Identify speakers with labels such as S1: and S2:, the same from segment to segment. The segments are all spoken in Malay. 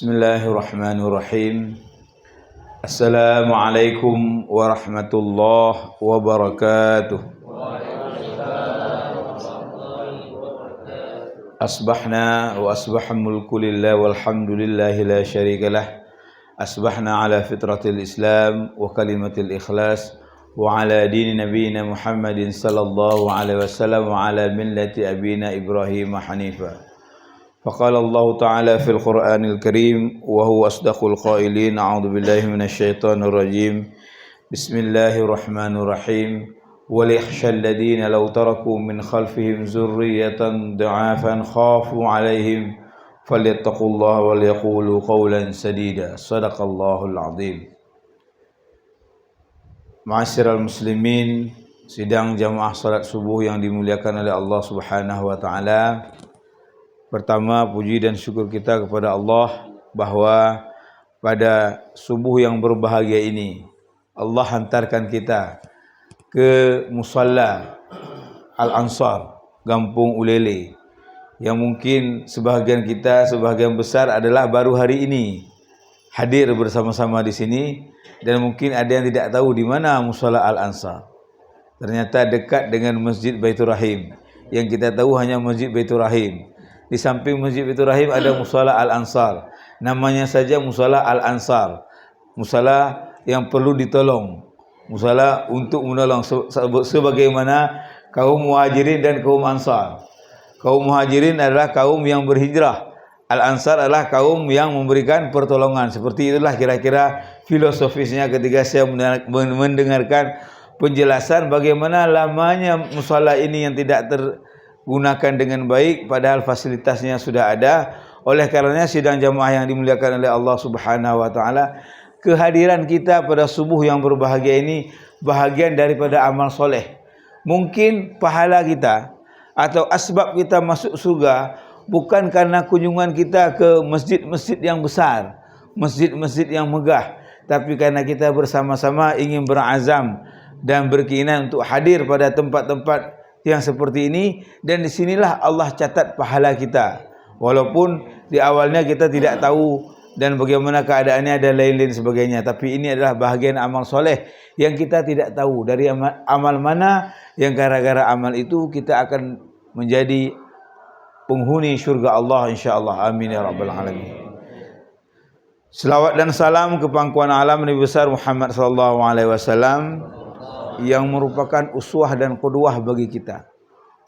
S1: Bismillahirrahmanirrahim. Assalamualaikum warahmatullahi wabarakatuh. Asbahna wa asbaha mulku lillah walhamdulillahi la syarika lah. Asbahna ala fitratil Islam wa kalimatil ikhlas wa ala dini nabiyina Muhammadin sallallahu alaihi wasallam wa ala millati abina Ibrahim hanifa. فقال الله تعالى في القرآن الكريم وهو أصدق القائلين أعوذ بالله من الشيطان الرجيم بسم الله الرحمن الرحيم وليخشى الذين لو تركوا من خلفهم ذرية ضعافا خافوا عليهم فليتقوا الله وليقولوا قولا سديدا صدق الله العظيم. Ma'asyiral muslimin, sidang jamaah salat subuh yang dimuliakan oleh Allah Subhanahu wa taala. Pertama, puji dan syukur kita kepada Allah bahwa pada subuh yang berbahagia ini Allah hantarkan kita ke Musalla Al-Ansar, Kampung Ulele, yang mungkin sebahagian kita, sebahagian besar adalah baru hari ini hadir bersama-sama di sini, dan mungkin ada yang tidak tahu di mana Musalla Al-Ansar. Ternyata dekat dengan Masjid Baitur Rahim. Yang kita tahu hanya Masjid Baitur Rahim. Di samping Masjid Baitur Rahim ada Musalla Al-Ansar. Namanya saja Musalla Al-Ansar. Musalla yang perlu ditolong. Musalla untuk menolong sebagaimana kaum Muhajirin dan kaum Ansar. Kaum Muhajirin adalah kaum yang berhijrah. Al-Ansar adalah kaum yang memberikan pertolongan. Seperti itulah kira-kira filosofisnya ketika saya mendengarkan penjelasan bagaimana lamanya musalla ini yang tidak tergunakan dengan baik, padahal fasilitasnya sudah ada. Oleh karenanya sidang jamaah yang dimuliakan oleh Allah Subhanahu wa taala, kehadiran kita pada subuh yang berbahagia ini bahagian daripada amal soleh. Mungkin pahala kita atau asbab kita masuk surga bukan karena kunjungan kita ke masjid-masjid yang besar, masjid-masjid yang megah, tapi karena kita bersama-sama ingin berazam dan berkeinginan untuk hadir pada tempat-tempat yang seperti ini, dan disinilah Allah catat pahala kita. Walaupun di awalnya kita tidak tahu dan bagaimana keadaannya dan lain-lain sebagainya, tapi ini adalah bahagian amal soleh yang kita tidak tahu dari amal mana yang gara-gara amal itu kita akan menjadi penghuni syurga Allah insyaAllah. Amin ya rabbal alamin. Selawat dan salam ke pangkuan alam Nabi besar Muhammad sallallahu alaihi wasallam yang merupakan uswah dan qudwah bagi kita.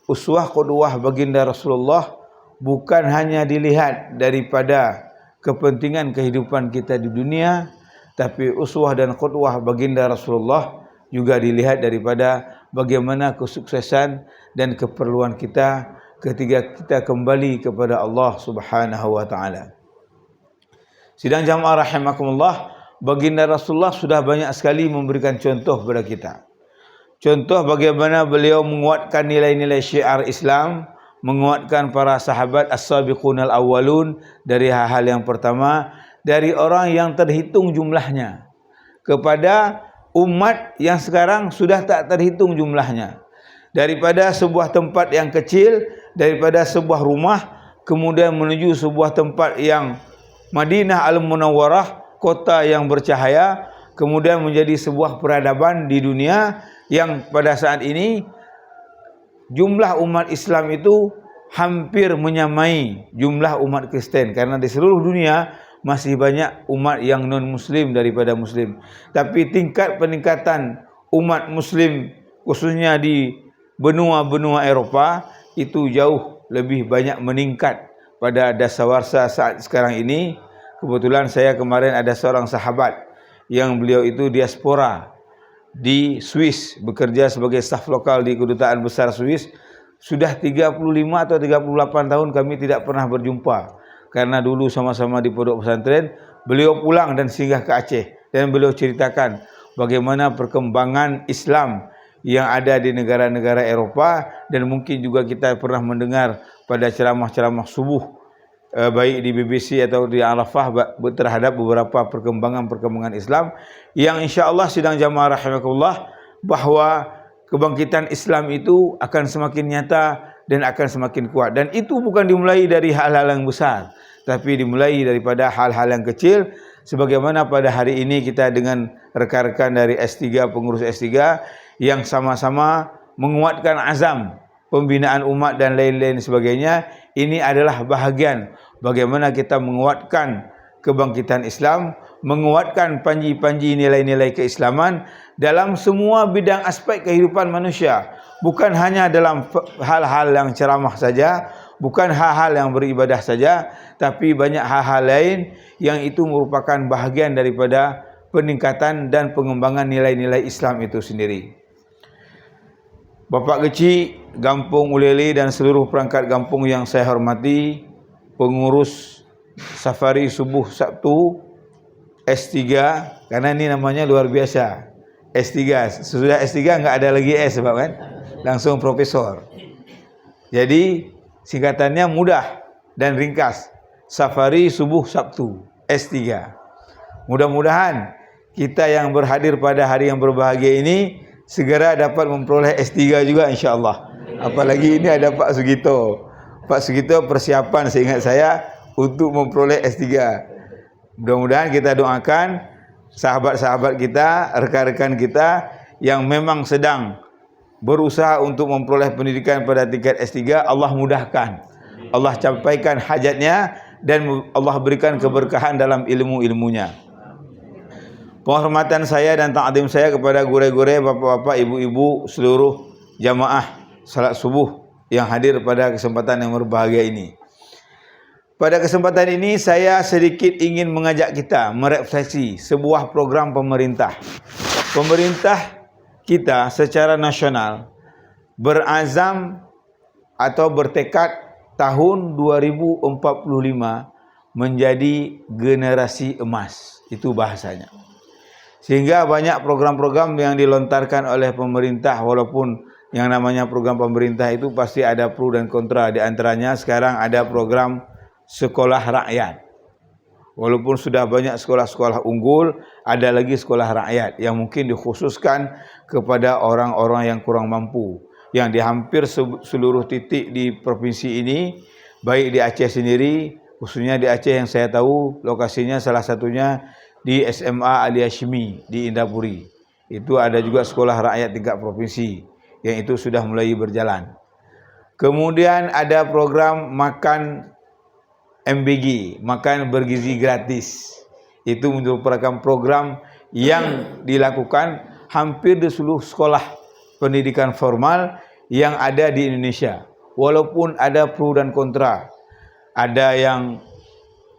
S1: Uswah qudwah baginda Rasulullah bukan hanya dilihat daripada kepentingan kehidupan kita di dunia, tapi uswah dan qudwah baginda Rasulullah juga dilihat daripada bagaimana kesuksesan dan keperluan kita ketika kita kembali kepada Allah Subhanahu wa taala. Sidang jamaah rahimakumullah, baginda Rasulullah sudah banyak sekali memberikan contoh kepada kita. Contoh bagaimana beliau menguatkan nilai-nilai syiar Islam, menguatkan para sahabat as-sabiqunal awwalun dari hal-hal yang pertama, dari orang yang terhitung jumlahnya kepada umat yang sekarang sudah tak terhitung jumlahnya. Daripada sebuah tempat yang kecil, daripada sebuah rumah, kemudian menuju sebuah tempat yang Madinah Al-Munawwarah, kota yang bercahaya, kemudian menjadi sebuah peradaban di dunia yang pada saat ini jumlah umat Islam itu hampir menyamai jumlah umat Kristen, karena di seluruh dunia masih banyak umat yang non-muslim daripada muslim. Tapi tingkat peningkatan umat muslim khususnya di benua-benua Eropah itu jauh lebih banyak meningkat pada dasawarsa saat sekarang ini. Kebetulan saya kemarin ada seorang sahabat yang beliau itu diaspora di Swiss, bekerja sebagai staf lokal di kedutaan besar Swiss. Sudah 35 atau 38 tahun kami tidak pernah berjumpa, karena dulu sama-sama di pondok pesantren. Beliau pulang dan singgah ke Aceh, dan beliau ceritakan bagaimana perkembangan Islam yang ada di negara-negara Eropah, dan mungkin juga kita pernah mendengar pada ceramah-ceramah subuh baik di BBC atau di Arafah terhadap beberapa perkembangan Islam yang insya-Allah sidang jamaah rahimakumullah bahwa kebangkitan Islam itu akan semakin nyata dan akan semakin kuat. Dan itu bukan dimulai dari hal-hal yang besar, tapi dimulai daripada hal-hal yang kecil. Sebagaimana pada hari ini kita dengan rekan-rekan dari S3, pengurus S3 yang sama-sama menguatkan azam pembinaan umat dan lain-lain sebagainya. Ini adalah bahagian bagaimana kita menguatkan kebangkitan Islam, menguatkan panji-panji nilai-nilai keislaman dalam semua bidang aspek kehidupan manusia. Bukan hanya dalam hal-hal yang ceramah saja, bukan hal-hal yang beribadah saja, tapi banyak hal-hal lain yang itu merupakan bahagian daripada peningkatan dan pengembangan nilai-nilai Islam itu sendiri. Bapak Kecil Kampung Ulele dan seluruh perangkat kampung yang saya hormati, pengurus Safari Subuh Sabtu S3, karena ini namanya luar biasa, S3. Sesudah S3 enggak ada lagi S, sebab kan langsung profesor. Jadi singkatannya mudah dan ringkas, Safari Subuh Sabtu S3. Mudah-mudahan kita yang berhadir pada hari yang berbahagia ini segera dapat memperoleh S3 juga, insya-Allah. Apalagi ini ada Pak Sugito. Pak Sugito persiapan seingat saya untuk memperoleh S3. Mudah-mudahan kita doakan sahabat-sahabat kita, rekan-rekan kita yang memang sedang berusaha untuk memperoleh pendidikan pada tingkat S3, Allah mudahkan, Allah capaikan hajatnya, dan Allah berikan keberkahan dalam ilmu-ilmunya. Penghormatan saya dan ta'zim saya kepada gure-gure, bapak-bapak, ibu-ibu, seluruh jamaah salat subuh yang hadir pada kesempatan yang berbahagia ini. Pada kesempatan ini saya sedikit ingin mengajak kita merefleksi sebuah program pemerintah. Pemerintah kita secara nasional berazam atau bertekad tahun 2045 menjadi generasi emas. Itu bahasanya. Sehingga banyak program-program yang dilontarkan oleh pemerintah, walaupun yang namanya program pemerintah itu pasti ada pro dan kontra. Di antaranya sekarang ada program sekolah rakyat. Walaupun sudah banyak sekolah-sekolah unggul, ada lagi sekolah rakyat yang mungkin dikhususkan kepada orang-orang yang kurang mampu. Yang di hampir seluruh titik di provinsi ini, baik di Aceh sendiri, khususnya di Aceh yang saya tahu, lokasinya salah satunya di SMA Ali Hashimi di Indapuri. Itu ada juga sekolah rakyat tingkat provinsi yang itu sudah mulai berjalan. Kemudian ada program makan MBG, makan bergizi gratis. Itu merupakan program yang dilakukan hampir di seluruh sekolah pendidikan formal yang ada di Indonesia. Walaupun ada pro dan kontra. Ada yang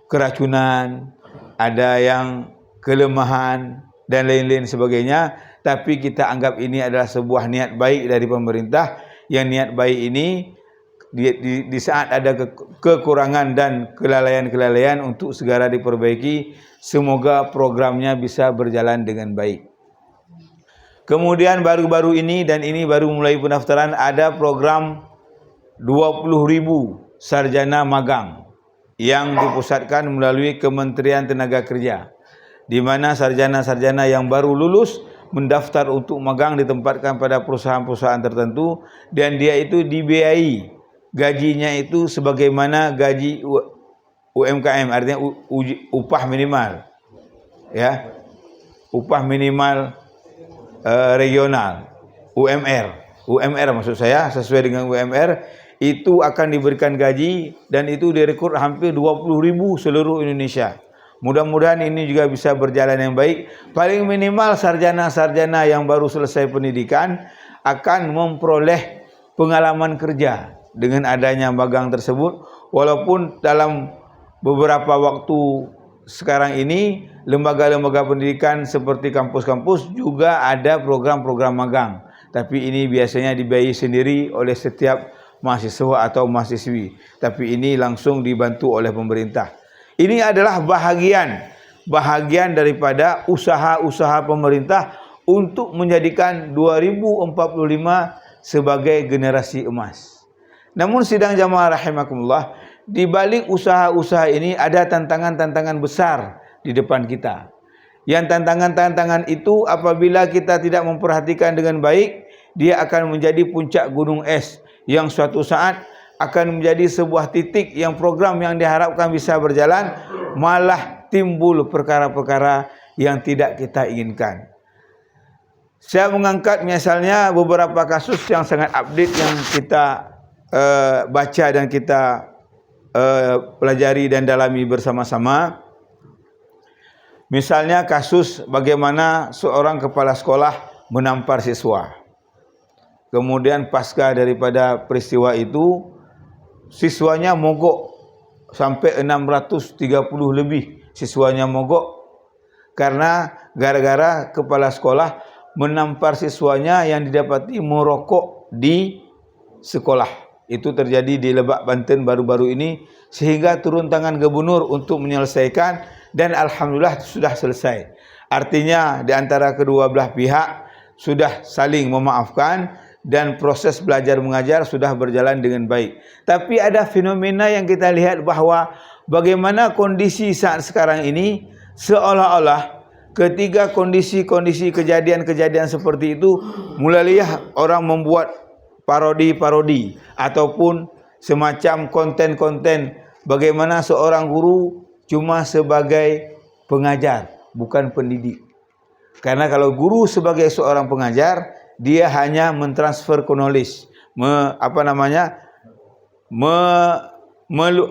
S1: keracunan, ada yang kelemahan dan lain-lain sebagainya, tapi kita anggap ini adalah sebuah niat baik dari pemerintah. Yang niat baik ini di saat ada kekurangan dan kelalaian-kelalaian untuk segera diperbaiki, semoga programnya bisa berjalan dengan baik. Kemudian baru-baru ini, dan ini baru mulai pendaftaran, ada program 20.000 sarjana magang yang dipusatkan melalui Kementerian Tenaga Kerja, di mana sarjana-sarjana yang baru lulus mendaftar untuk magang ditempatkan pada perusahaan-perusahaan tertentu, dan dia itu dibiayai gajinya itu sebagaimana gaji UMKM, artinya upah minimal, ya, upah minimal regional, UMR maksud saya, sesuai dengan UMR itu akan diberikan gaji, dan itu direkrut hampir 20.000 seluruh Indonesia. Mudah-mudahan ini juga bisa berjalan yang baik. Paling minimal sarjana-sarjana yang baru selesai pendidikan akan memperoleh pengalaman kerja dengan adanya magang tersebut. Walaupun dalam beberapa waktu sekarang ini lembaga-lembaga pendidikan seperti kampus-kampus juga ada program-program magang, tapi ini biasanya dibiayai sendiri oleh setiap mahasiswa atau mahasiswi, tapi ini langsung dibantu oleh pemerintah. Ini adalah bahagian daripada usaha-usaha pemerintah untuk menjadikan 2045 sebagai generasi emas. Namun sidang jamaah rahimakumullah, di balik usaha-usaha ini ada tantangan-tantangan besar di depan kita. Yang tantangan-tantangan itu apabila kita tidak memperhatikan dengan baik, dia akan menjadi puncak gunung es yang suatu saat akan menjadi sebuah titik yang program yang diharapkan bisa berjalan, malah timbul perkara-perkara yang tidak kita inginkan. Saya mengangkat misalnya beberapa kasus yang sangat update yang kita baca dan kita pelajari dan dalami bersama-sama. Misalnya kasus bagaimana seorang kepala sekolah menampar siswa. Kemudian pasca daripada peristiwa itu, siswanya mogok sampai 630 lebih siswanya mogok karena gara-gara kepala sekolah menampar siswanya yang didapati merokok di sekolah. Itu terjadi di Lebak, Banten baru-baru ini, sehingga turun tangan gubernur untuk menyelesaikan dan alhamdulillah sudah selesai. Artinya di antara kedua belah pihak sudah saling memaafkan dan proses belajar mengajar sudah berjalan dengan baik. Tapi ada fenomena yang kita lihat bahawa bagaimana kondisi saat sekarang ini seolah-olah ketika kondisi-kondisi kejadian-kejadian seperti itu, mulailah orang membuat parodi-parodi ataupun semacam konten-konten bagaimana seorang guru cuma sebagai pengajar, bukan pendidik. Karena kalau guru sebagai seorang pengajar, dia hanya mentransfer knowledge,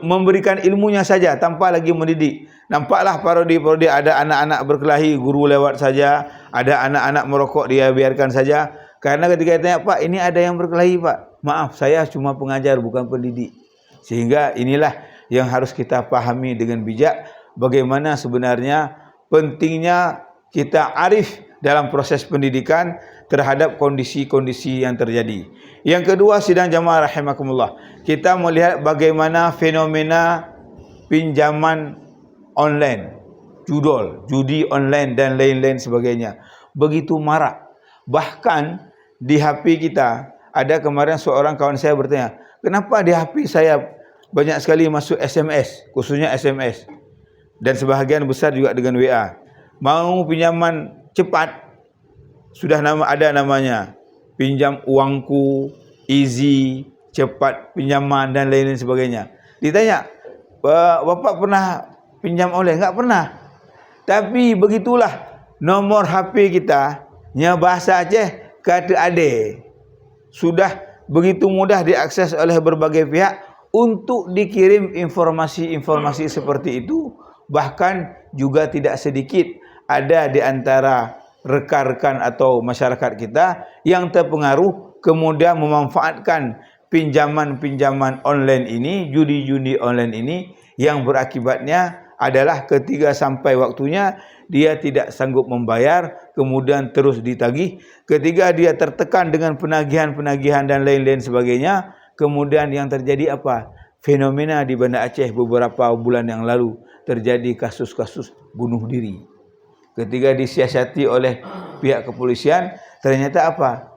S1: memberikan ilmunya saja tanpa lagi mendidik. Nampaklah parodi-parodi, ada anak-anak berkelahi, guru lewat saja, ada anak-anak merokok, dia biarkan saja. Karena ketika ditanya, Pak, ini ada yang berkelahi, Pak. Maaf, saya cuma pengajar, bukan pendidik. Sehingga inilah yang harus kita pahami dengan bijak, bagaimana sebenarnya pentingnya kita arif dalam proses pendidikan terhadap kondisi-kondisi yang terjadi. Yang kedua, sidang jamaah rahimakumullah, kita melihat bagaimana fenomena pinjaman online, judi online dan lain-lain sebagainya. Begitu marak. Bahkan di HP kita, ada kemarin seorang kawan saya bertanya, kenapa di HP saya banyak sekali masuk SMS, khususnya SMS. Dan sebahagian besar juga dengan WA. Mau pinjaman cepat, sudah ada namanya. Pinjam uangku, easy, cepat pinjaman dan lain-lain sebagainya. Ditanya, Bapak pernah pinjam online? Enggak pernah. Tapi begitulah nomor HP kita, nya bahasa Aceh, kata ade. Sudah begitu mudah diakses oleh berbagai pihak untuk dikirim informasi-informasi seperti itu. Bahkan juga tidak sedikit ada di antara rekan-rekan atau masyarakat kita yang terpengaruh kemudian memanfaatkan pinjaman-pinjaman online ini, judi-judi online ini, yang berakibatnya adalah ketika sampai waktunya dia tidak sanggup membayar, kemudian terus ditagih. Ketika dia tertekan dengan penagihan-penagihan dan lain-lain sebagainya, kemudian yang terjadi apa? Fenomena di Banda Aceh beberapa bulan yang lalu terjadi kasus-kasus bunuh diri. Ketika disiasati oleh pihak kepolisian, ternyata apa?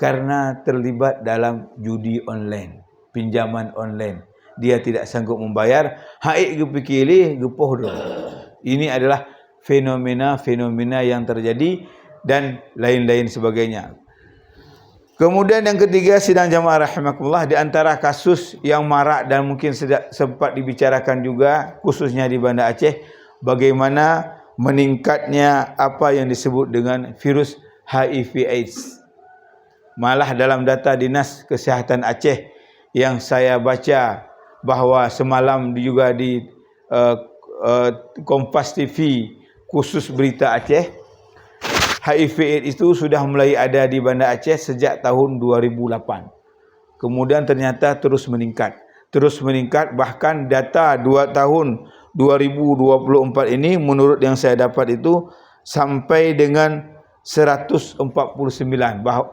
S1: Karena terlibat dalam judi online, pinjaman online. Dia tidak sanggup membayar, haik gepikili gepoh do. Ini adalah fenomena-fenomena yang terjadi dan lain-lain sebagainya. Kemudian yang ketiga, sidang jamaah rahimakumullah, di antara kasus yang marak dan mungkin sempat dibicarakan juga khususnya di Banda Aceh, bagaimana meningkatnya apa yang disebut dengan virus HIV/AIDS. Malah dalam data Dinas Kesihatan Aceh yang saya baca bahawa semalam juga di Kompas TV khusus berita Aceh, HIV/AIDS itu sudah mulai ada di Banda Aceh sejak tahun 2008. Kemudian ternyata terus meningkat. Bahkan data 2 tahun 2024 ini menurut yang saya dapat itu sampai dengan 149.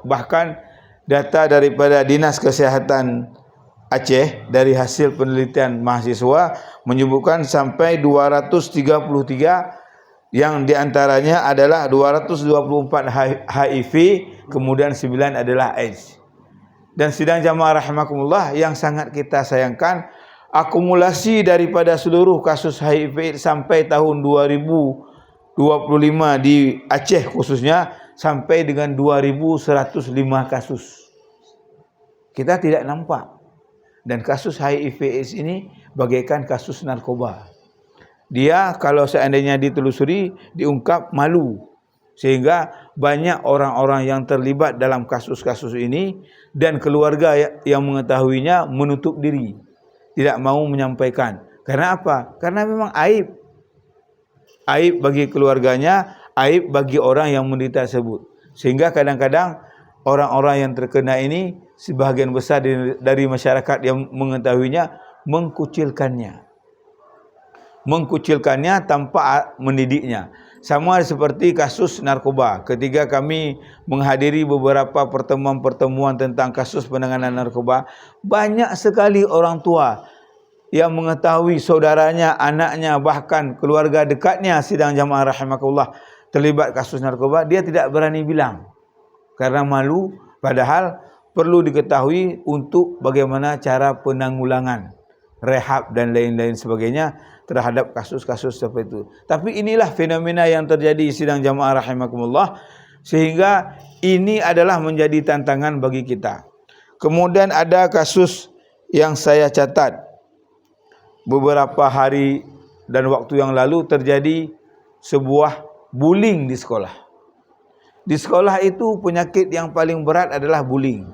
S1: Bahkan data daripada Dinas Kesihatan Aceh dari hasil penelitian mahasiswa menyebutkan sampai 233 yang diantaranya adalah 224 HIV, kemudian 9 adalah AIDS. Dan sidang jamaah rahimakumullah, yang sangat kita sayangkan, akumulasi daripada seluruh kasus HIV sampai tahun 2025 di Aceh khususnya sampai dengan 2105 kasus. Kita tidak nampak. Dan kasus HIV/AIDS ini bagaikan kasus narkoba. Dia kalau seandainya ditelusuri, diungkap, malu. Sehingga banyak orang-orang yang terlibat dalam kasus-kasus ini dan keluarga yang mengetahuinya menutup diri. Tidak mau menyampaikan. Karena apa? Karena memang aib. Aib bagi keluarganya, aib bagi orang yang menderita tersebut. Sehingga kadang-kadang orang-orang yang terkena ini, sebahagian besar dari masyarakat yang mengetahuinya mengkucilkannya. Mengkucilkannya tanpa mendidiknya. Sama seperti kasus narkoba. Ketika kami menghadiri beberapa pertemuan-pertemuan tentang kasus penanganan narkoba, banyak sekali orang tua yang mengetahui saudaranya, anaknya, bahkan keluarga dekatnya sidang jamaah rahimakumullah terlibat kasus narkoba, dia tidak berani bilang karena malu. Padahal perlu diketahui untuk bagaimana cara penanggulangan, rehab dan lain-lain sebagainya terhadap kasus-kasus seperti itu. Tapi inilah fenomena yang terjadi di sidang jamaah rahimakumullah, sehingga ini adalah menjadi tantangan bagi kita. Kemudian ada kasus yang saya catat beberapa hari dan waktu yang lalu, terjadi sebuah bullying di sekolah. Di sekolah itu penyakit yang paling berat adalah bullying.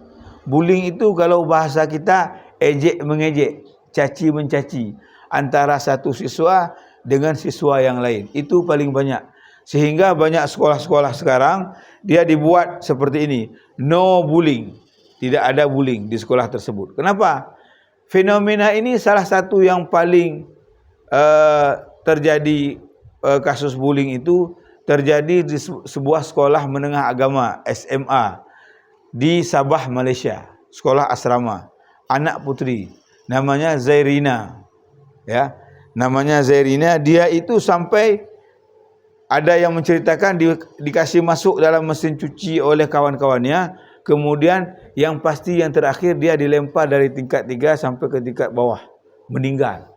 S1: Bullying itu kalau bahasa kita ejek mengejek, caci mencaci antara satu siswa dengan siswa yang lain. Itu paling banyak. Sehingga banyak sekolah-sekolah sekarang dia dibuat seperti ini, no bullying. Tidak ada bullying di sekolah tersebut. Kenapa? Fenomena ini salah satu yang paling terjadi, kasus bullying itu terjadi di sebuah sekolah menengah agama SMA di Sabah, Malaysia. Sekolah asrama, anak putri, namanya Zairina. Ya, namanya Zairina. Dia itu sampai ada yang menceritakan dikasih masuk dalam mesin cuci oleh kawan-kawannya. Kemudian yang pasti yang terakhir dia dilempar dari tingkat 3 sampai ke tingkat bawah, meninggal.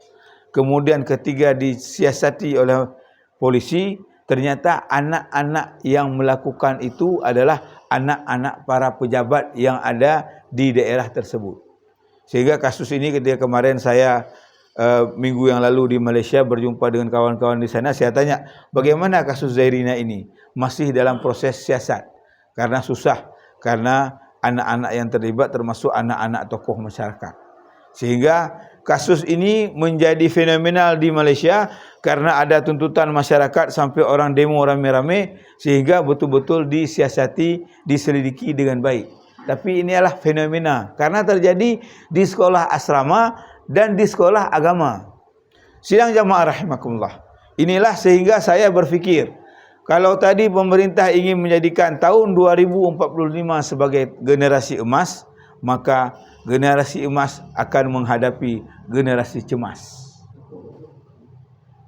S1: Kemudian ketiga disiasati oleh polisi, ternyata anak-anak yang melakukan itu adalah anak-anak para pejabat yang ada di daerah tersebut. Sehingga kasus ini ketika kemarin saya minggu yang lalu di Malaysia berjumpa dengan kawan-kawan di sana, saya tanya, bagaimana kasus Zairina ini? Masih dalam proses siasat. Karena susah, karena anak-anak yang terlibat termasuk anak-anak tokoh masyarakat. Sehingga kasus ini menjadi fenomenal di Malaysia karena ada tuntutan masyarakat sampai orang demo rame-rame, sehingga betul-betul disiasati, diselidiki dengan baik. Tapi ini adalah fenomena karena terjadi di sekolah asrama dan di sekolah agama. Sidang jamaah rahimakumullah. Inilah sehingga saya berfikir, kalau tadi pemerintah ingin menjadikan tahun 2045 sebagai generasi emas, maka generasi emas akan menghadapi generasi cemas.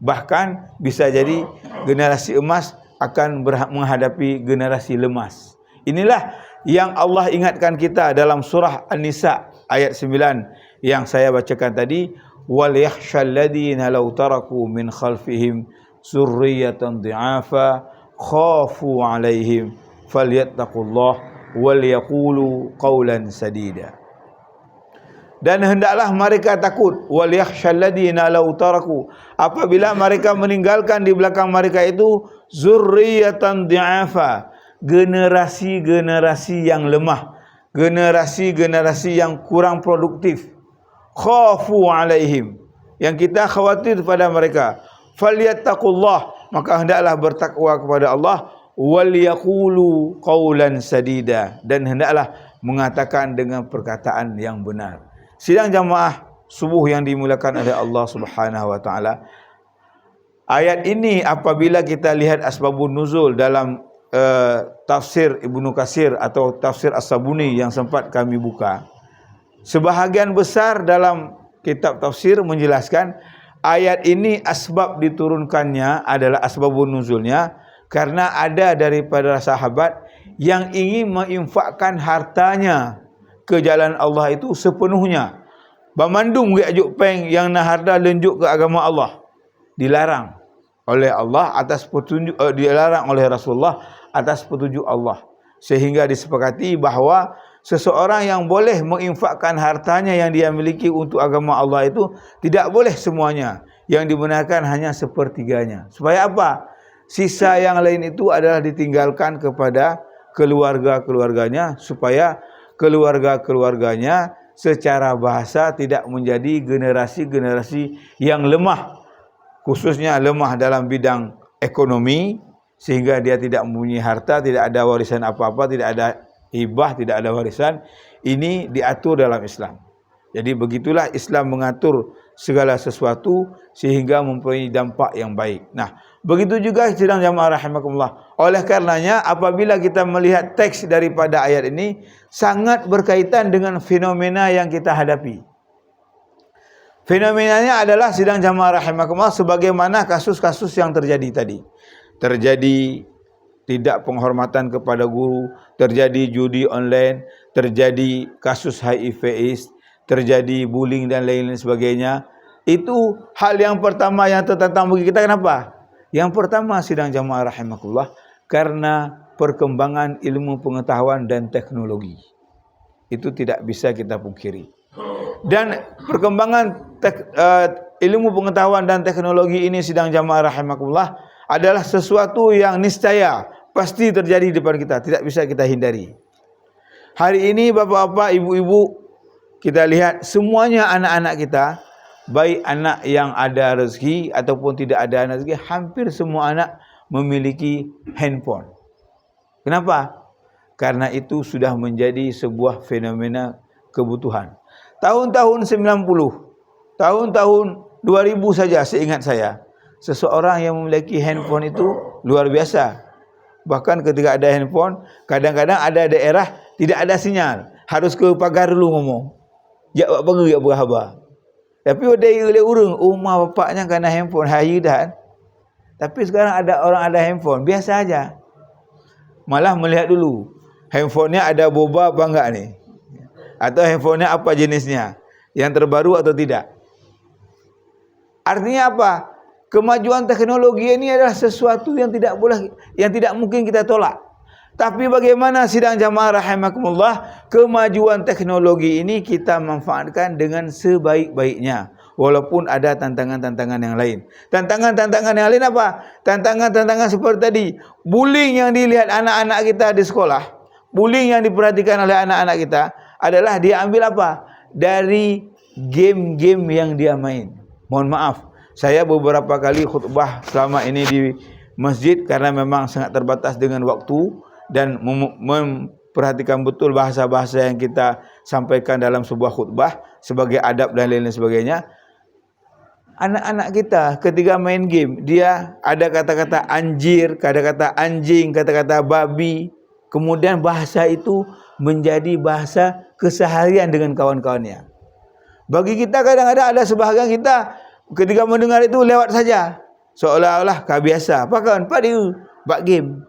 S1: Bahkan bisa jadi generasi emas akan menghadapi generasi lemas. Inilah yang Allah ingatkan kita dalam surah An-Nisa ayat 9 yang saya bacakan tadi, wal yakhshal ladina law taraku min khalfihim zurriyatan dhi'afa khafu 'alaihim falyattaqullah wal yaqulu qawlan sadida. Dan hendaklah mereka takut, wal yakhshal ladina law taraku, apabila mereka meninggalkan di belakang mereka itu zurriyatan dhi'afa, generasi-generasi yang lemah, generasi-generasi yang kurang produktif, khafu alaihim, yang kita khawatir pada mereka, falyattaqullah, maka hendaklah bertakwa kepada Allah, wal yaqulu qawlan sadida, dan hendaklah mengatakan dengan perkataan yang benar. Sidang jamaah subuh yang dimuliakan oleh Allah Subhanahu wa taala, ayat ini apabila kita lihat asbabun nuzul dalam tafsir Ibnu Katsir atau tafsir As-Sabuni yang sempat kami buka, sebahagian besar dalam kitab tafsir menjelaskan ayat ini asbab diturunkannya adalah asbabun nuzulnya karena ada daripada sahabat yang ingin menginfakkan hartanya ke jalan Allah itu sepenuhnya. Bamandung ge ajuk peng yang naharda lenjuk ke agama Allah, dilarang oleh Allah atas petunjuk, dilarang oleh Rasulullah atas petunjuk Allah, sehingga disepakati bahawa seseorang yang boleh menginfakkan hartanya yang dia miliki untuk agama Allah itu tidak boleh semuanya. Yang dibenarkan hanya sepertiganya. Supaya apa? Sisa yang lain itu adalah ditinggalkan kepada keluarga-keluarganya, supaya keluarga-keluarganya secara bahasa tidak menjadi generasi-generasi yang lemah, khususnya lemah dalam bidang ekonomi, sehingga dia tidak mempunyai harta, tidak ada warisan apa-apa, tidak ada hibah, tidak ada warisan. Ini diatur dalam Islam. Jadi begitulah Islam mengatur segala sesuatu sehingga mempunyai dampak yang baik. Nah, begitu juga sidang jamaah rahimakumullah. Oleh karenanya apabila kita melihat teks daripada ayat ini sangat berkaitan dengan fenomena yang kita hadapi. Fenomenanya adalah sidang jamaah rahimakumullah sebagaimana kasus-kasus yang terjadi tadi. Terjadi tidak penghormatan kepada guru, terjadi judi online, terjadi kasus HIV/AIDS, terjadi bullying dan lain-lain sebagainya. Itu hal yang pertama yang tertantang bagi kita. Kenapa? Yang pertama sidang jamaah rahimakumullah, karena perkembangan ilmu pengetahuan dan teknologi. Itu tidak bisa kita pungkiri. Dan perkembangan ilmu pengetahuan dan teknologi ini sidang jamaah rahimakumullah adalah sesuatu yang niscaya pasti terjadi di depan kita, tidak bisa kita hindari. Hari ini bapak-bapak, ibu-ibu, kita lihat semuanya anak-anak kita, baik anak yang ada rezeki ataupun tidak ada rezeki, hampir semua anak memiliki handphone. Kenapa? Karena itu sudah menjadi sebuah fenomena kebutuhan. Tahun-tahun 90, tahun-tahun 2000 saja seingat saya, seseorang yang memiliki handphone itu luar biasa. Bahkan ketika ada handphone, kadang-kadang ada daerah tidak ada sinyal, harus ke pagar dulu ngomong. Ya bagi ya berhaba. Tapi ada oleh urang rumah bapaknya kena handphone hayu dah. Tapi sekarang ada orang ada handphone biasa aja. Malah melihat dulu handphonenya ada boba apa enggak nih? Atau handphonenya apa jenisnya? Yang terbaru atau tidak? Artinya apa? Kemajuan teknologi ini adalah sesuatu yang tidak boleh, yang tidak mungkin kita tolak. Tapi bagaimana sidang jamaah rahimakumullah, kemajuan teknologi ini kita manfaatkan dengan sebaik-baiknya. Walaupun ada tantangan-tantangan yang lain. Tantangan-tantangan yang lain apa? Tantangan-tantangan seperti tadi. Bullying yang dilihat anak-anak kita di sekolah, bullying yang diperhatikan oleh anak-anak kita adalah dia ambil apa? Dari game-game yang dia main. Mohon maaf, saya beberapa kali khutbah selama ini di masjid karena memang sangat terbatas dengan waktu dan memperhatikan betul bahasa-bahasa yang kita sampaikan dalam sebuah khutbah sebagai adab dan lain-lain sebagainya. Anak-anak kita ketika main game, dia ada kata-kata anjir, kata-kata anjing, kata-kata babi. Kemudian bahasa itu menjadi bahasa keseharian dengan kawan-kawannya. Bagi kita kadang-kadang ada sebahagian kita ketika mendengar itu lewat saja, seolah-olah biasa. Apa kawan? Pak dia bak game.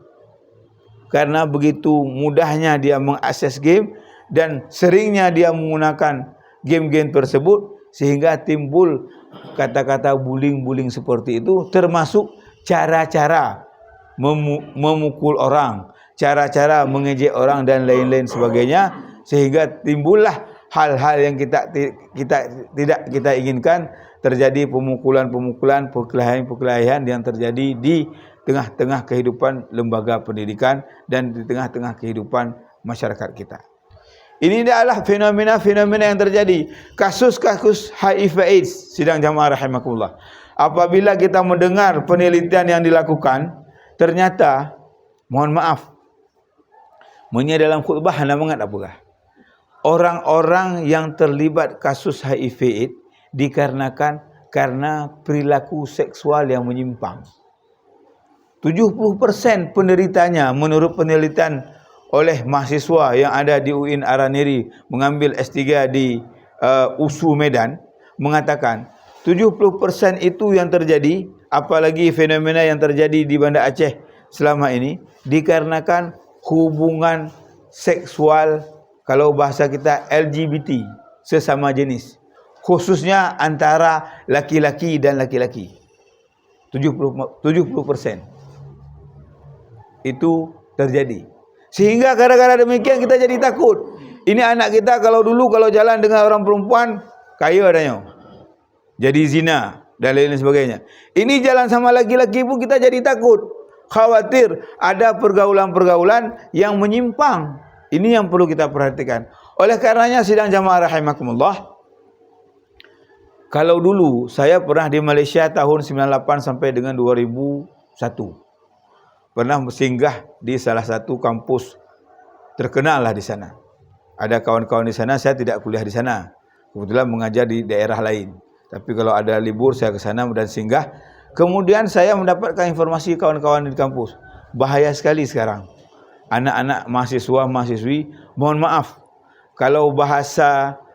S1: Karena begitu mudahnya dia mengakses game dan seringnya dia menggunakan game-game tersebut sehingga timbul kata-kata bullying-bullying seperti itu, termasuk cara-cara memukul orang, cara-cara mengejek orang dan lain-lain sebagainya, sehingga timbullah hal-hal yang tidak kita inginkan, terjadi pemukulan-pemukulan, perkelahian-perkelahian yang terjadi di tengah-tengah kehidupan lembaga pendidikan dan di tengah-tengah kehidupan masyarakat kita. Ini adalah fenomena-fenomena yang terjadi. Kasus-kasus HIV/AIDS, sidang jamaah rahimakumullah. Apabila kita mendengar penelitian yang dilakukan, ternyata, mohon maaf, dalam khutbah anda mengat apakah? Orang-orang yang terlibat kasus HIV/AIDS dikarenakan karena perilaku seksual yang menyimpang. 70% penderitanya menurut penelitian oleh mahasiswa yang ada di UIN Araniri mengambil S3 di USU Medan mengatakan 70% itu yang terjadi, apalagi fenomena yang terjadi di Banda Aceh selama ini dikarenakan hubungan seksual, kalau bahasa kita LGBT, sesama jenis, khususnya antara laki-laki dan laki-laki. 70% itu terjadi. Sehingga gara-gara demikian kita jadi takut. Ini anak kita kalau dulu kalau jalan dengan orang perempuan, kaya adanya. Jadi zina dan lain sebagainya. Ini jalan sama laki-laki pun kita jadi takut. Khawatir ada pergaulan-pergaulan yang menyimpang. Ini yang perlu kita perhatikan. Oleh karenanya sidang jamaah rahimakumullah, kalau dulu saya pernah di Malaysia tahun 98 sampai dengan 2001. Pernah singgah di salah satu kampus terkenal lah di sana. Ada kawan-kawan di sana, saya tidak kuliah di sana. Kebetulan mengajar di daerah lain. Tapi kalau ada libur saya ke sana dan singgah. Kemudian saya mendapatkan informasi kawan-kawan di kampus. Bahaya sekali sekarang. Anak-anak mahasiswa, mahasiswi, mohon maaf. Kalau bahasa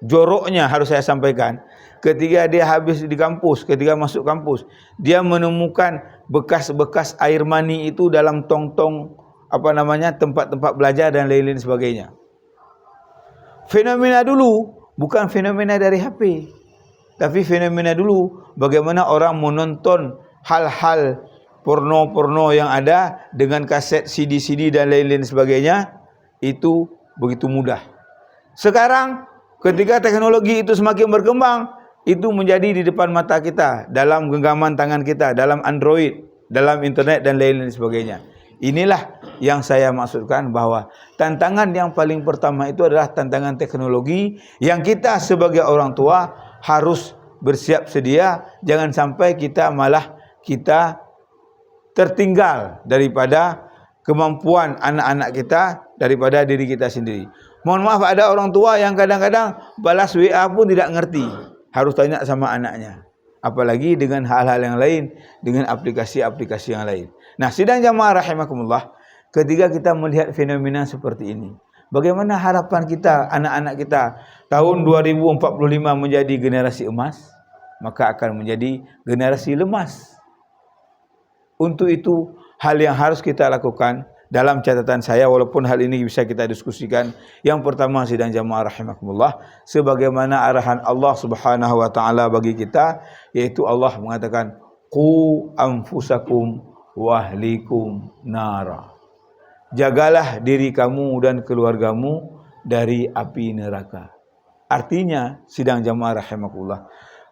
S1: joroknya harus saya sampaikan. Ketika dia habis di kampus, ketika masuk kampus, dia menemukan bekas-bekas air mani itu dalam tong-tong tempat-tempat belajar dan lain-lain sebagainya. Fenomena dulu bukan fenomena dari HP, tapi fenomena dulu bagaimana orang menonton hal-hal porno-porno yang ada dengan kaset CD-CD dan lain-lain sebagainya, itu begitu mudah. Sekarang ketika teknologi itu semakin berkembang, itu menjadi di depan mata kita, dalam genggaman tangan kita, dalam Android, dalam internet dan lain-lain sebagainya. Inilah yang saya maksudkan bahwa tantangan yang paling pertama itu adalah tantangan teknologi yang kita sebagai orang tua harus bersiap sedia. Jangan sampai kita tertinggal daripada kemampuan anak-anak kita, daripada diri kita sendiri. Mohon maaf, ada orang tua yang kadang-kadang balas WA pun tidak ngerti. Harus tanya sama anaknya. Apalagi dengan hal-hal yang lain, dengan aplikasi-aplikasi yang lain. Nah, sidang jamaah rahimakumullah, ketika kita melihat fenomena seperti ini, bagaimana harapan kita, anak-anak kita, tahun 2045 menjadi generasi emas, maka akan menjadi generasi lemas. Untuk itu, hal yang harus kita lakukan, dalam catatan saya, walaupun hal ini bisa kita diskusikan, yang pertama sidang jamaah rahimakumullah, sebagaimana arahan Allah Subhanahu wa taala bagi kita, yaitu Allah mengatakan qu anfusakum wa ahlikum nara. Jagalah diri kamu dan keluargamu dari api neraka. Artinya, sidang jamaah rahimakumullah,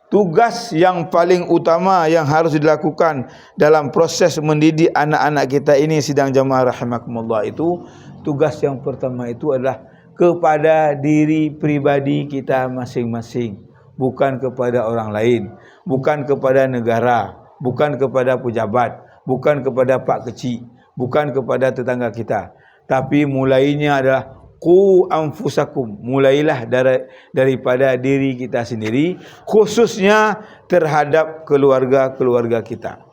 S1: tugas yang paling utama yang harus dilakukan dalam proses mendidik anak-anak kita ini, sidang jamaah rahimakumullah, itu tugas yang pertama itu adalah kepada diri pribadi kita masing-masing, bukan kepada orang lain, bukan kepada negara, bukan kepada pejabat, bukan kepada pak kecil, bukan kepada tetangga kita, tapi mulainya adalah qu anfusakum, mulailah daripada diri kita sendiri, khususnya terhadap keluarga-keluarga kita.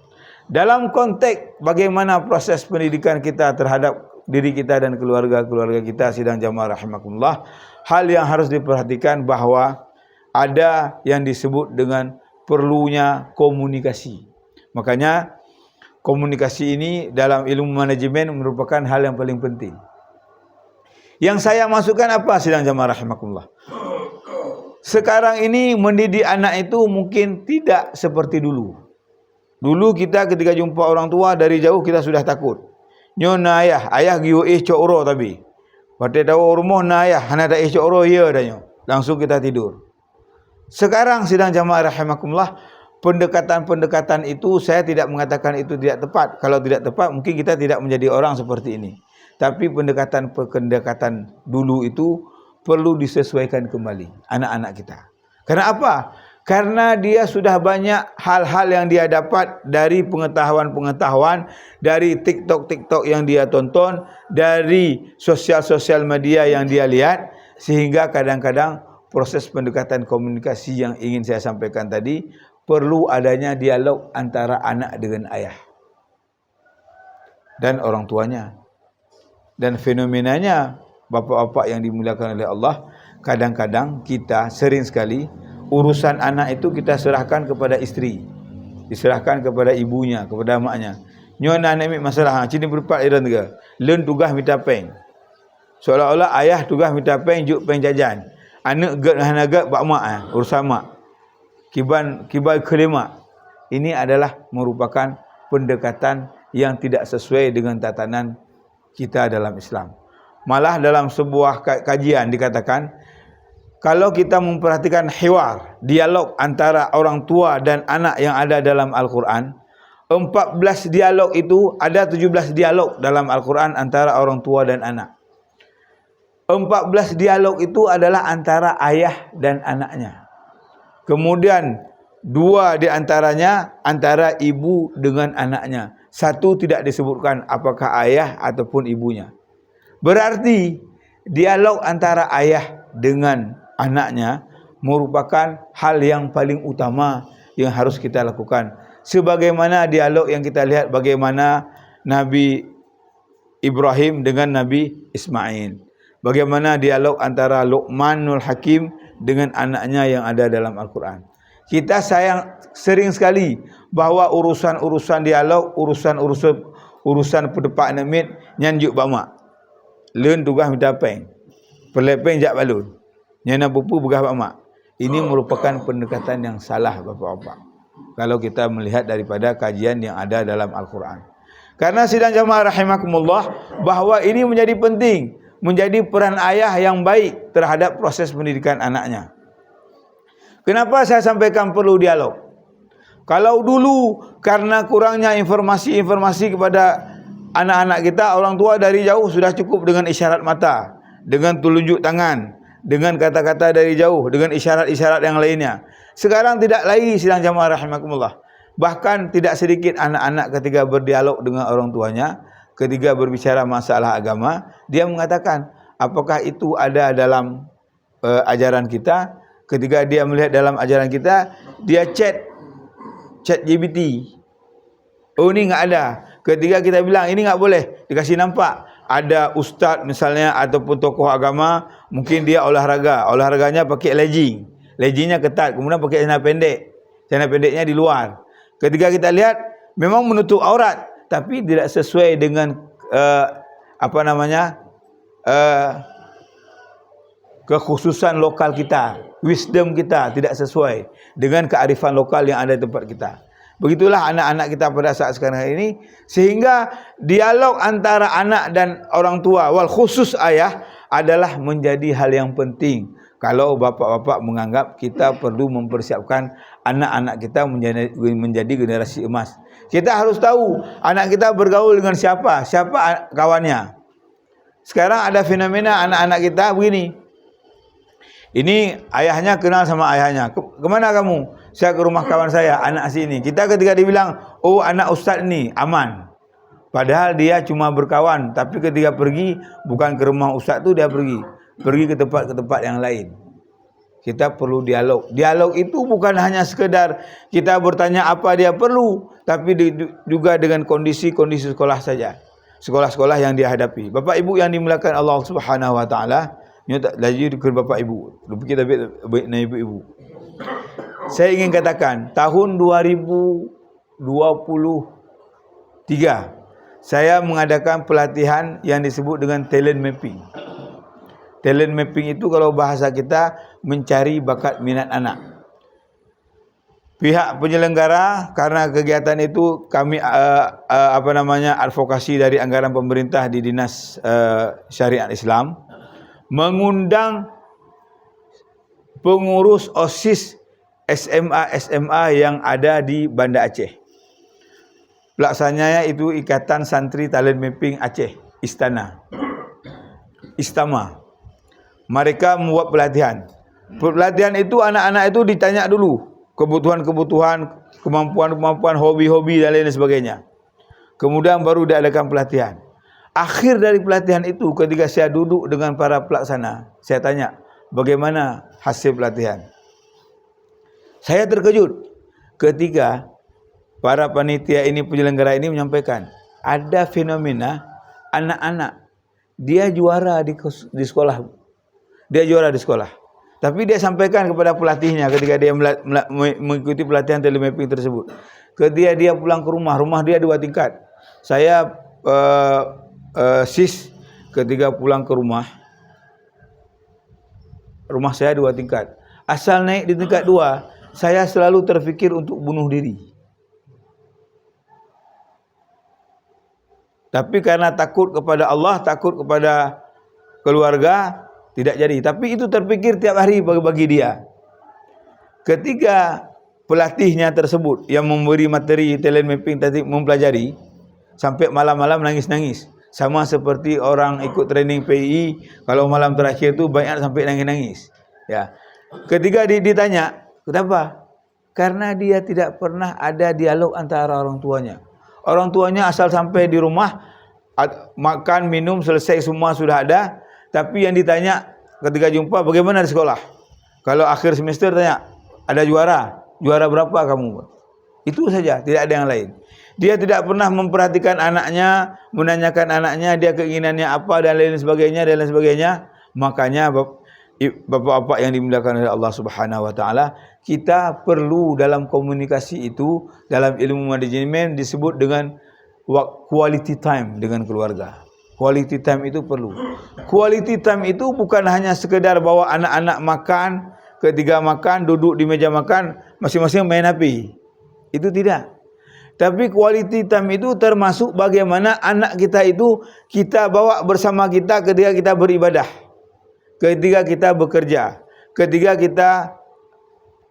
S1: Dalam konteks bagaimana proses pendidikan kita terhadap diri kita dan keluarga-keluarga kita, sidang jamaah rahimakumullah, hal yang harus diperhatikan bahwa ada yang disebut dengan perlunya komunikasi. Makanya komunikasi ini dalam ilmu manajemen merupakan hal yang paling penting. Yang saya masukkan apa, sidang jamaah rahimakumullah? Sekarang ini mendidik anak itu mungkin tidak seperti dulu. Dulu kita ketika jumpa orang tua dari jauh kita sudah takut. Nyona ayah giu cokro tapi. Pada tahu rumah na ayah hana da cokro ya adanya. Langsung kita tidur. Sekarang sidang jamaah rahimakumullah, pendekatan-pendekatan itu saya tidak mengatakan itu tidak tepat. Kalau tidak tepat mungkin kita tidak menjadi orang seperti ini. Tapi pendekatan dulu itu perlu disesuaikan kembali anak-anak kita. Karena apa? Karena dia sudah banyak hal-hal yang dia dapat dari pengetahuan-pengetahuan, dari TikTok yang dia tonton, dari sosial media yang dia lihat, sehingga kadang-kadang proses pendekatan komunikasi yang ingin saya sampaikan tadi, perlu adanya dialog antara anak dengan ayah dan orang tuanya. Dan fenomenanya, bapak-bapak yang dimuliakan oleh Allah, kadang-kadang kita sering sekali urusan anak itu kita serahkan kepada isteri, diserahkan kepada ibunya, kepada maknya. Nyona anak masalah, cini berpat iran ke, len tugas minta peng. Seolah-olah ayah tugas minta peng, juk peng jajan. Anak gak hanagat bak mak, urusan mak. Kibar kelima. Ini adalah merupakan pendekatan yang tidak sesuai dengan tatanan kita dalam Islam. Malah dalam sebuah kajian dikatakan, kalau kita memperhatikan hiwar, dialog antara orang tua dan anak yang ada dalam Al-Quran, 14 dialog itu, ada 17 dialog dalam Al-Quran antara orang tua dan anak. 14 dialog itu adalah antara ayah dan anaknya. Kemudian 2 di antaranya antara ibu dengan anaknya. 1 tidak disebutkan apakah ayah ataupun ibunya. Berarti dialog antara ayah dengan anaknya merupakan hal yang paling utama yang harus kita lakukan. Sebagaimana dialog yang kita lihat bagaimana Nabi Ibrahim dengan Nabi Ismail. Bagaimana dialog antara Luqmanul Hakim dengan anaknya yang ada dalam Al-Quran. Kita sering sekali bahawa urusan-urusan dialog, urusan pedepak nemit nyanjuk bamak. Leun tugas minta peng. Perlepeng jak balun. Nyana bupu begah bamak. Ini merupakan pendekatan yang salah bapak-bapak. Kalau kita melihat daripada kajian yang ada dalam Al-Quran. Karena sidang jamaah rahimakumullah, bahawa ini menjadi penting, menjadi peran ayah yang baik terhadap proses pendidikan anaknya. Kenapa saya sampaikan perlu dialog? Kalau dulu karena kurangnya informasi kepada anak-anak kita, orang tua dari jauh sudah cukup dengan isyarat mata, dengan telunjuk tangan, dengan kata-kata dari jauh, dengan isyarat-isyarat yang lainnya. Sekarang tidak lagi sidang jamaah rahimakumullah. Bahkan tidak sedikit anak-anak ketika berdialog dengan orang tuanya, ketika berbicara masalah agama, dia mengatakan, apakah itu ada dalam ajaran kita? Ketika dia melihat dalam ajaran kita, dia chat GPT. Oh, ini enggak ada. Ketika kita bilang ini enggak boleh, dikasih nampak ada ustaz misalnya ataupun tokoh agama, mungkin dia olahraganya pakai legging. Leggingnya ketat, kemudian pakai celana pendek. Celana pendeknya di luar. Ketika kita lihat memang menutup aurat, tapi tidak sesuai dengan kekhususan lokal kita, wisdom kita tidak sesuai dengan kearifan lokal yang ada di tempat kita. Begitulah anak-anak kita pada saat sekarang ini, sehingga dialog antara anak dan orang tua, wal khusus ayah, adalah menjadi hal yang penting. Kalau bapak-bapak menganggap kita perlu mempersiapkan anak-anak kita menjadi generasi emas. Kita harus tahu anak kita bergaul dengan siapa kawannya. Sekarang ada fenomena anak-anak kita begini. Ini ayahnya kenal sama ayahnya. Kemana kamu? Saya ke rumah kawan saya, anak sini. Kita ketika dibilang, oh anak ustaz ni, aman. Padahal dia cuma berkawan. Tapi ketika pergi, bukan ke rumah ustaz tu dia pergi ke tempat yang lain. Kita perlu dialog. Dialog itu bukan hanya sekedar kita bertanya apa dia perlu, tapi juga dengan kondisi-kondisi sekolah saja. Sekolah-sekolah yang dia hadapi. Bapak Ibu yang dimuliakan Allah Subhanahu wa taala, ini tak laju ke Bapak Ibu. Lupa kita baik dengan ibu-ibu. Saya ingin katakan, tahun 2023 saya mengadakan pelatihan yang disebut dengan talent mapping. Talent mapping itu kalau bahasa kita mencari bakat minat anak. Pihak penyelenggara, karena kegiatan itu kami advokasi dari anggaran pemerintah di Dinas Syariat Islam, mengundang pengurus OSIS SMA yang ada di Banda Aceh. Pelaksananya itu Ikatan Santri Talent Mapping Aceh, Istama. Mereka membuat pelatihan. Pelatihan itu anak-anak itu ditanya dulu kebutuhan-kebutuhan, kemampuan-kemampuan, hobi-hobi dan lain sebagainya. Kemudian baru diadakan pelatihan. Akhir dari pelatihan itu, ketika saya duduk dengan para pelaksana, saya tanya, bagaimana hasil pelatihan? Saya terkejut ketika para panitia ini, penyelenggara ini menyampaikan, ada fenomena anak-anak, dia juara di sekolah. Dia juara di sekolah. Tapi dia sampaikan kepada pelatihnya ketika dia mengikuti pelatihan telemapping tersebut. Ketika dia pulang ke rumah dia 2 tingkat. Saya sis ketika pulang ke rumah saya 2 tingkat. Asal naik di tingkat 2, saya selalu terfikir untuk bunuh diri. Tapi karena takut kepada Allah, takut kepada keluarga tidak jadi. Tapi itu terpikir tiap hari bagi dia. Ketika pelatihnya tersebut yang memberi materi talent mapping tadi mempelajari, sampai malam-malam nangis-nangis. Sama seperti orang ikut training PI, kalau malam terakhir tu banyak sampai nangis-nangis. Ya. Ketika ditanya, kenapa? Karena dia tidak pernah ada dialog antara orang tuanya. Orang tuanya asal sampai di rumah, makan, minum, selesai semua sudah ada. Tapi yang ditanya ketika jumpa, bagaimana di sekolah? Kalau akhir semester tanya, ada juara? Juara berapa kamu? Itu saja, tidak ada yang lain. Dia tidak pernah memperhatikan anaknya, menanyakan anaknya, dia keinginannya apa dan lain sebagainya, dan lain sebagainya. Makanya bapak-bapak yang dimuliakan oleh Allah Subhanahu wa taala, kita perlu dalam komunikasi itu, dalam ilmu manajemen disebut dengan quality time dengan keluarga. Quality time itu perlu. Quality time itu bukan hanya sekedar bawa anak-anak makan, ketika makan duduk di meja makan masing-masing main HP. Itu tidak. Tapi quality time itu termasuk bagaimana anak kita itu kita bawa bersama kita ketika kita beribadah, ketika kita bekerja, ketika kita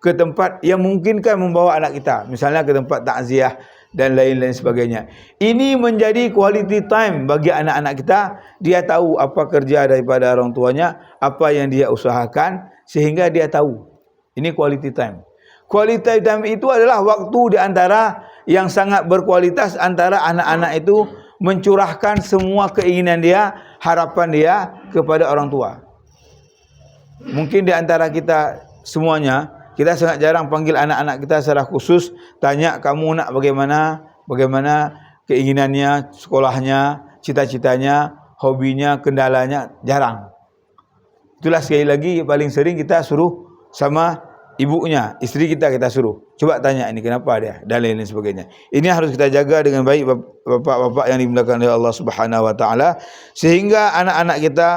S1: ke tempat yang memungkinkan membawa anak kita, misalnya ke tempat takziah dan lain-lain sebagainya. Ini menjadi quality time bagi anak-anak kita. Dia tahu apa kerja daripada orang tuanya, apa yang dia usahakan, sehingga dia tahu. Ini quality time. Quality time itu adalah waktu di antara yang sangat berkualitas antara anak-anak itu mencurahkan semua keinginan dia, harapan dia kepada orang tua. Mungkin di antara kita semuanya, kita sangat jarang panggil anak-anak kita secara khusus, tanya kamu nak bagaimana keinginannya, sekolahnya, cita-citanya, hobinya, kendalanya, jarang. Itulah sekali lagi paling sering kita suruh sama ibunya, istri kita suruh. Coba tanya ini kenapa dia dan lain-lain sebagainya. Ini harus kita jaga dengan baik bapak-bapak yang dimuliakan oleh Allah Subhanahu wa taala, sehingga anak-anak kita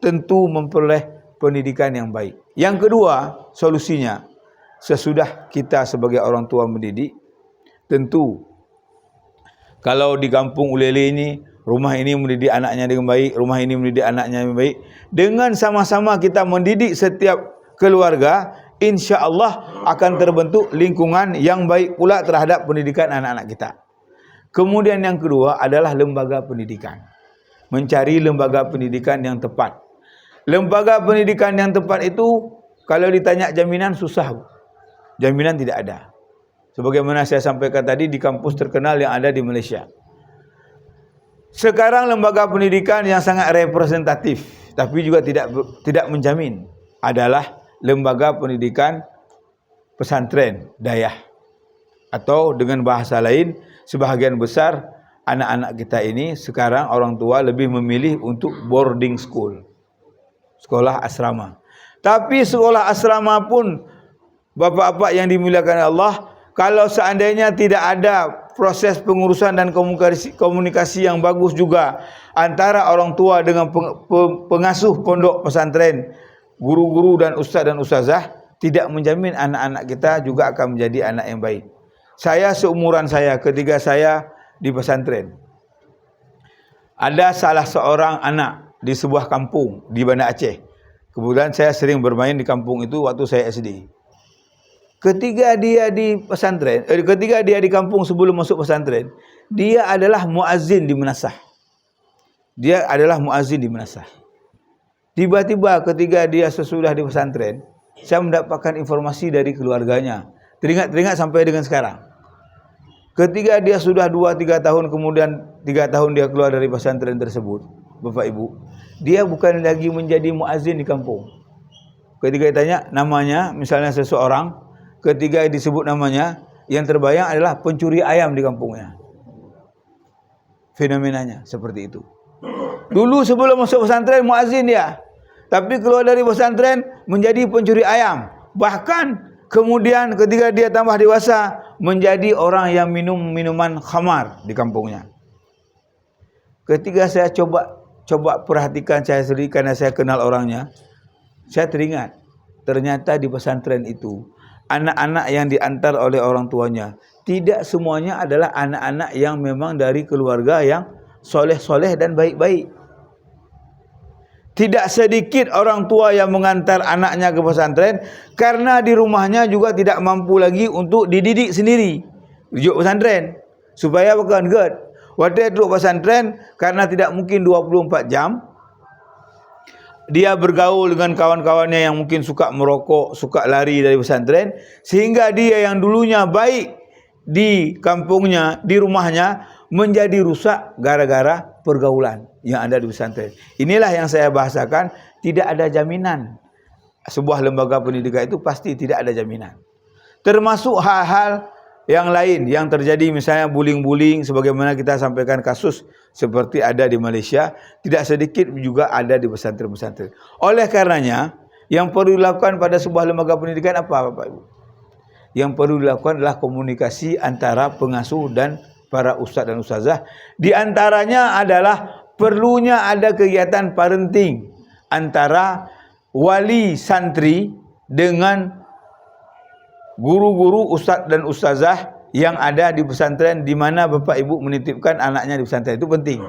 S1: tentu memperoleh pendidikan yang baik. Yang kedua, solusinya sesudah kita sebagai orang tua mendidik, tentu kalau di kampung Ulele ini, rumah ini mendidik anaknya dengan baik, rumah ini mendidik anaknya dengan baik, dengan sama-sama kita mendidik setiap keluarga, insya-Allah akan terbentuk lingkungan yang baik pula terhadap pendidikan anak-anak kita. Kemudian yang kedua adalah lembaga pendidikan. Mencari lembaga pendidikan yang tepat. Lembaga pendidikan yang tepat itu kalau ditanya jaminan susah. Jaminan tidak ada. Sebagaimana saya sampaikan tadi di kampus terkenal yang ada di Malaysia. Sekarang lembaga pendidikan yang sangat representatif tapi juga tidak menjamin adalah lembaga pendidikan pesantren dayah, atau dengan bahasa lain, sebahagian besar anak-anak kita ini sekarang orang tua lebih memilih untuk boarding school, sekolah asrama. Tapi sekolah asrama pun, bapak-bapak yang dimuliakan Allah, kalau seandainya tidak ada proses pengurusan dan komunikasi yang bagus juga antara orang tua dengan pengasuh pondok pesantren, guru-guru dan ustazah, tidak menjamin anak-anak kita juga akan menjadi anak yang baik. Saya seumuran saya ketika saya di pesantren, ada salah seorang anak di sebuah kampung di Banda Aceh. Kemudian saya sering bermain di kampung itu waktu saya SD. Ketika dia di pesantren, ketika dia di kampung sebelum masuk pesantren, dia adalah muazzin di Menasah. Dia adalah muazzin di Menasah. Tiba-tiba ketika dia sesudah di pesantren, saya mendapatkan informasi dari keluarganya. Teringat sampai dengan sekarang. Ketika dia sudah 2-3 tahun, kemudian 3 tahun dia keluar dari pesantren tersebut, Bapak Ibu, dia bukan lagi menjadi muazzin di kampung. Ketika ditanya namanya, misalnya seseorang, ketika disebut namanya, yang terbayang adalah pencuri ayam di kampungnya. Fenomenanya seperti itu. Dulu sebelum masuk pesantren muazzin dia, tapi keluar dari pesantren menjadi pencuri ayam. Bahkan kemudian ketika dia tambah dewasa menjadi orang yang minum minuman khamar di kampungnya. Ketika saya coba perhatikan saya sendiri karena saya kenal orangnya, saya teringat ternyata di pesantren itu anak-anak yang diantar oleh orang tuanya tidak semuanya adalah anak-anak yang memang dari keluarga yang soleh-soleh dan baik-baik. Tidak sedikit orang tua yang mengantar anaknya ke pesantren karena di rumahnya juga tidak mampu lagi untuk dididik sendiri. Rujuk pesantren supaya bukan good. Waktu duduk pesantren karena tidak mungkin 24 jam dia bergaul dengan kawan-kawannya yang mungkin suka merokok, suka lari dari pesantren, sehingga dia yang dulunya baik di kampungnya, di rumahnya menjadi rusak gara-gara pergaulan yang ada di pesantren. Inilah yang saya bahasakan, tidak ada jaminan. Sebuah lembaga pendidikan itu pasti tidak ada jaminan. Termasuk hal-hal yang lain yang terjadi, misalnya bullying-bullying sebagaimana kita sampaikan kasus seperti ada di Malaysia, tidak sedikit juga ada di pesantren-pesantren. Oleh karenanya, yang perlu dilakukan pada sebuah lembaga pendidikan apa, Bapak Ibu? Yang perlu dilakukan adalah komunikasi antara pengasuh dan para ustaz dan ustazah. Di antaranya adalah perlunya ada kegiatan parenting antara wali santri dengan guru-guru ustaz dan ustazah yang ada di pesantren di mana Bapak Ibu menitipkan anaknya di pesantren. Itu penting.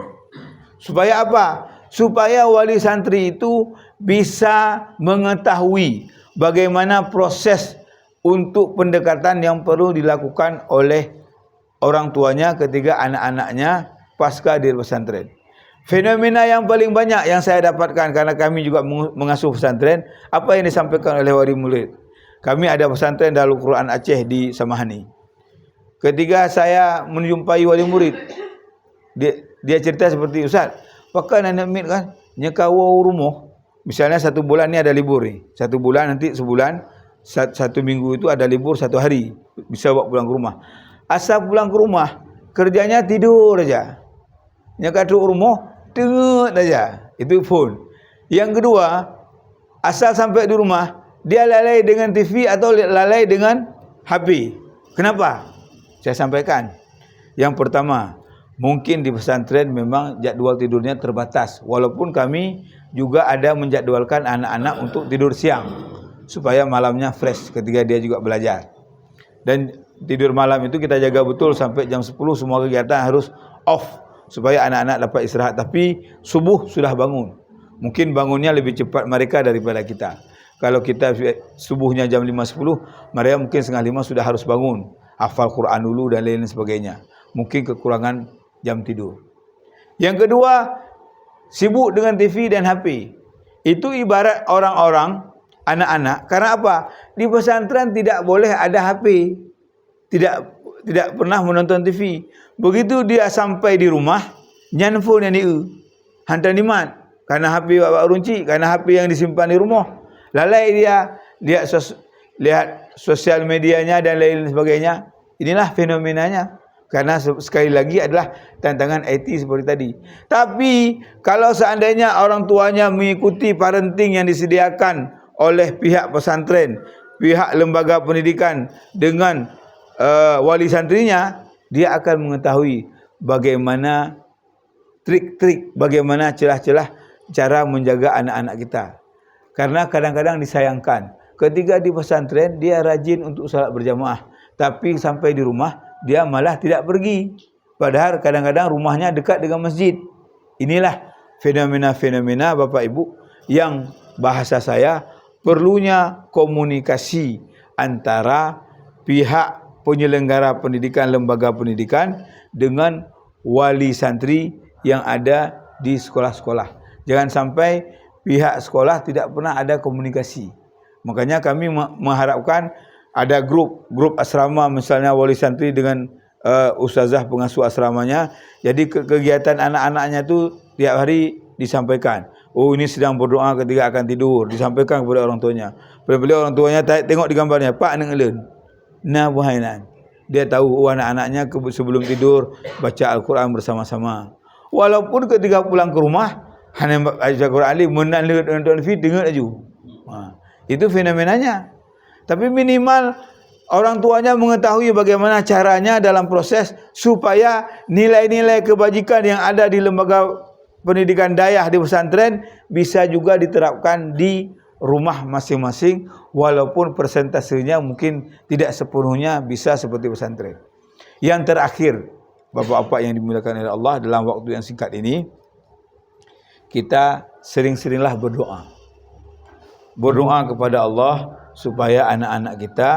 S1: Supaya apa? Supaya wali santri itu bisa mengetahui bagaimana proses untuk pendekatan yang perlu dilakukan oleh orang tuanya ketika anak-anaknya pasca di pesantren. Fenomena yang paling banyak yang saya dapatkan karena kami juga mengasuh pesantren, apa yang disampaikan oleh wali murid. Kami ada pesantren Darul Quran Aceh di Samahani. Ketika saya menjumpai wali murid, dia cerita seperti, Ustaz, pakai nenek mit kan, nyekawa rumah. Misalnya 1 bulan ni ada libur ni. 1 bulan nanti sebulan, 1 minggu itu ada libur 1 hari. Bisa bawa pulang ke rumah. Asal pulang ke rumah, kerjanya tidur aja. Nyeka duduk rumah, tengut aja. Itu phone. Yang kedua, asal sampai di rumah, dia lalai dengan TV atau lalai dengan HP. Kenapa? Saya sampaikan. Yang pertama, mungkin di pesantren memang jadwal tidurnya terbatas. Walaupun kami juga ada menjadwalkan anak-anak untuk tidur siang, supaya malamnya fresh ketika dia juga belajar. Dan tidur malam itu kita jaga betul sampai jam 10 semua kegiatan harus off supaya anak-anak dapat istirahat. Tapi subuh sudah bangun. Mungkin bangunnya lebih cepat mereka daripada kita. Kalau kita subuhnya jam 5.10, mereka mungkin 4:30 sudah harus bangun, hafal Quran dulu dan lain sebagainya. Mungkin kekurangan jam tidur. Yang kedua, sibuk dengan TV dan HP. Itu ibarat orang-orang, anak-anak. Karena apa? Di pesantren tidak boleh ada HP. Tidak pernah menonton TV. Begitu dia sampai di rumah, nyan phone yang hantar nimat. Karena HP bapak runci, karena HP yang disimpan di rumah. Lalai dia lihat sosial medianya dan lain sebagainya. Inilah fenomenanya. Karena sekali lagi adalah tantangan IT seperti tadi. Tapi kalau seandainya orang tuanya mengikuti parenting yang disediakan oleh pihak pesantren, pihak lembaga pendidikan dengan wali santrinya, dia akan mengetahui bagaimana trik-trik, bagaimana celah-celah cara menjaga anak-anak kita. Karena kadang-kadang disayangkan, ketika di pesantren dia rajin untuk salat berjamaah, tapi sampai di rumah dia malah tidak pergi. Padahal kadang-kadang rumahnya dekat dengan masjid. Inilah fenomena-fenomena Bapak Ibu yang bahasa saya perlunya komunikasi antara pihak penyelenggara pendidikan, lembaga pendidikan dengan wali santri yang ada di sekolah-sekolah. Jangan sampai pihak sekolah tidak pernah ada komunikasi. Makanya kami mengharapkan ada grup asrama, misalnya wali santri dengan ustazah pengasuh asramanya. Jadi kegiatan anak-anaknya itu tiap hari disampaikan. Oh, ini sedang berdoa ketika akan tidur, disampaikan kepada orang tuanya. Bila orang tuanya tengok di gambarnya, Pak nengelen. Nah, buhainan. Dia tahu anak-anaknya sebelum tidur baca Al-Quran bersama-sama. Walaupun ketika pulang ke rumah hanya baca Al-Quran ali menanlik nonton TV dengar aja. Itu fenomenanya. Tapi minimal orang tuanya mengetahui bagaimana caranya dalam proses supaya nilai-nilai kebajikan yang ada di lembaga pendidikan dayah di pesantren bisa juga diterapkan di rumah masing-masing, walaupun persentasenya mungkin tidak sepenuhnya bisa seperti pesantren. Yang terakhir, Bapak-bapak yang dimuliakan oleh Allah, dalam waktu yang singkat ini, kita sering-seringlah berdoa. Berdoa kepada Allah supaya anak-anak kita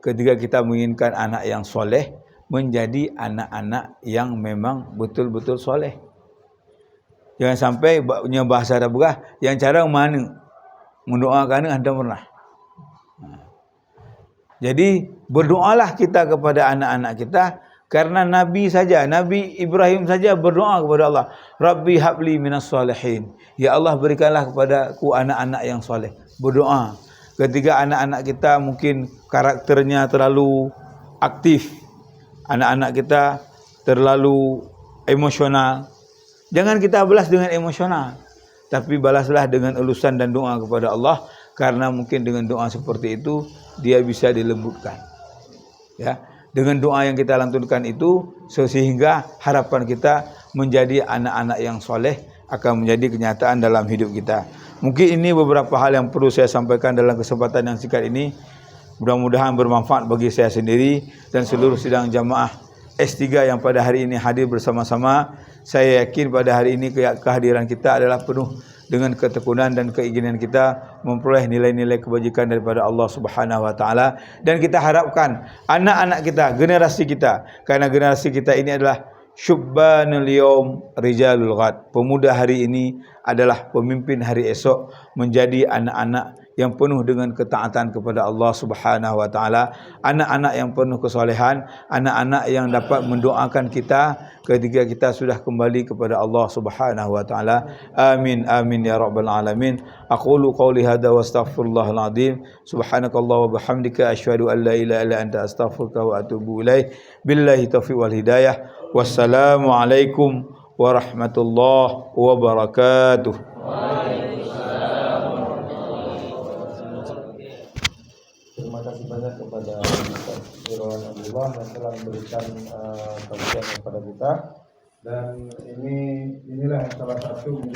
S1: ketika kita menginginkan anak yang soleh menjadi anak-anak yang memang betul-betul soleh. Jangan sampai punya bahasa Arabah yang cara mana mendoakan anda pernah. Jadi berdoalah kita kepada anak-anak kita, karena Nabi Ibrahim saja berdoa kepada Allah, Rabbi habli minas salihin. Ya Allah, berikanlah kepadaku anak-anak yang soleh. Berdoa. Ketika anak-anak kita mungkin karakternya terlalu aktif, anak-anak kita terlalu emosional, jangan kita balas dengan emosional, tapi balaslah dengan elusan dan doa kepada Allah, karena mungkin dengan doa seperti itu dia bisa dilembutkan. Ya, dengan doa yang kita lantunkan itu sehingga harapan kita menjadi anak-anak yang soleh akan menjadi kenyataan dalam hidup kita. Mungkin ini beberapa hal yang perlu saya sampaikan dalam kesempatan yang singkat ini. Mudah-mudahan bermanfaat bagi saya sendiri dan seluruh sidang jamaah S3 yang pada hari ini hadir bersama-sama. Saya yakin pada hari ini kehadiran kita adalah penuh dengan ketekunan dan keinginan kita memperoleh nilai-nilai kebajikan daripada Allah Subhanahu wa taala, dan kita harapkan anak-anak kita, generasi kita, karena generasi kita ini adalah syubbanul yaum rijalul ghad. Pemuda hari ini adalah pemimpin hari esok, menjadi anak-anak yang penuh dengan ketaatan kepada Allah Subhanahu wa taala, anak-anak yang penuh kesolehan, anak-anak yang dapat mendoakan kita ketika kita sudah kembali kepada Allah Subhanahu wa taala. Amin amin ya rabbal alamin. Aqulu qouli hadza wa astaghfirullahal azim. Subhanakallah wa bihamdika asyhadu an la ilaha illa anta astaghfiruka wa atubu ilaik. Billahi taufiq wal hidayah. Wassalamu alaikum warahmatullahi wabarakatuh.
S2: Terima kasih banyak kepada Ustaz Irwan Abdullah yang telah memberikan kajian kepada kita, dan inilah salah satu